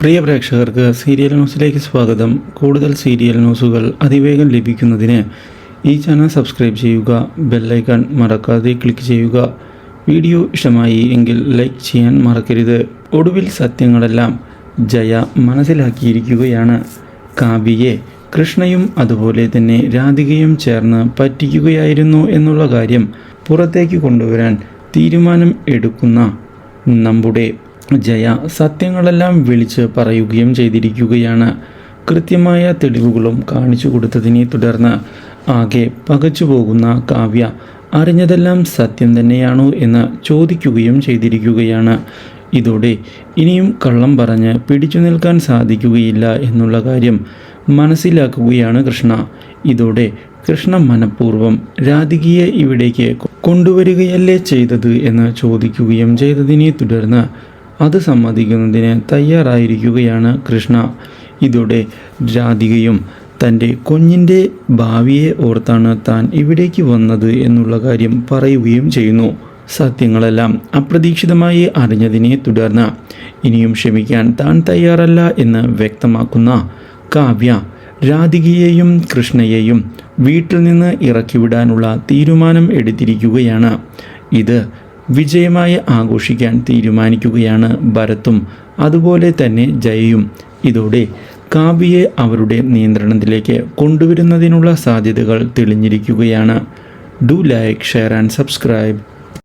പ്രിയ പ്രേക്ഷകർക്ക് സീരിയൽ ന്യൂസിലേക്ക് സ്വാഗതം. കൂടുതൽ സീരിയൽ ന്യൂസുകൾ അതിവേഗം ലഭിക്കുന്നതിന് ഈ ചാനൽ സബ്സ്ക്രൈബ് ചെയ്യുക, ബെല്ലൈക്കൺ മറക്കാതെ ക്ലിക്ക് ചെയ്യുക. വീഡിയോ ഇഷ്ടമായി എങ്കിൽ ലൈക്ക് ചെയ്യാൻ മറക്കരുത്. ഒടുവിൽ സത്യങ്ങളെല്ലാം ജയ മനസ്സിലാക്കിയിരിക്കുകയാണ്. കാവ്യയെ കൃഷ്ണയും അതുപോലെ തന്നെ രാധികയും ചേർന്ന് പറ്റിക്കുകയായിരുന്നു എന്നുള്ള കാര്യം പുറത്തേക്ക് കൊണ്ടുവരാൻ തീരുമാനം എടുക്കുന്ന നമ്മുടെ ജയ സത്യങ്ങളെല്ലാം വിളിച്ച് പറയുകയും ചെയ്തിരിക്കുകയാണ്. കൃത്യമായ തെളിവുകളും കാണിച്ചു കൊടുത്തതിനെ തുടർന്ന് ആകെ പകച്ചു പോകുന്ന കാവ്യ അറിഞ്ഞതെല്ലാം സത്യം തന്നെയാണോ എന്ന് ചോദിക്കുകയും ചെയ്തിരിക്കുകയാണ്. ഇതോടെ ഇനിയും കള്ളം പറഞ്ഞ് പിടിച്ചു നിൽക്കാൻ സാധിക്കുകയില്ല എന്നുള്ള കാര്യം മനസ്സിലാക്കുകയാണ് കൃഷ്ണ. ഇതോടെ കൃഷ്ണ മനഃപൂർവ്വം രാധികയെ ഇവിടേക്ക് കൊണ്ടുവരികയല്ലേ ചെയ്തത് എന്ന് ചോദിക്കുകയും ചെയ്തതിനെ തുടർന്ന് അത് സമ്മതിക്കുന്നതിന് തയ്യാറായിരിക്കുകയാണ് കൃഷ്ണ. ഇതോടെ രാധികയും തൻ്റെ കുഞ്ഞിൻ്റെ ഭാവിയെ ഓർത്താണ് താൻ ഇവിടേക്ക് വന്നത് എന്നുള്ള കാര്യം പറയുകയും ചെയ്യുന്നു. സത്യങ്ങളെല്ലാം അപ്രതീക്ഷിതമായി അറിഞ്ഞതിനെ തുടർന്ന് ഇനിയും ക്ഷമിക്കാൻ താൻ തയ്യാറല്ല എന്ന് വ്യക്തമാക്കുന്ന കാവ്യ രാധികയെയും കൃഷ്ണയെയും വീട്ടിൽ നിന്ന് ഇറക്കിവിടാനുള്ള തീരുമാനം എടുത്തിരിക്കുകയാണ്. ഇത് വിജയമായി ആഘോഷിക്കാൻ തീരുമാനിക്കുകയാണ് ഭരത്തും അതുപോലെ തന്നെ ജയയും. ഇതോടെ കാവ്യയെ അവരുടെ നിയന്ത്രണത്തിലേക്ക് കൊണ്ടുവരുന്നതിനുള്ള സാധ്യതകൾ തെളിഞ്ഞിരിക്കുകയാണ്. Do like, share and subscribe.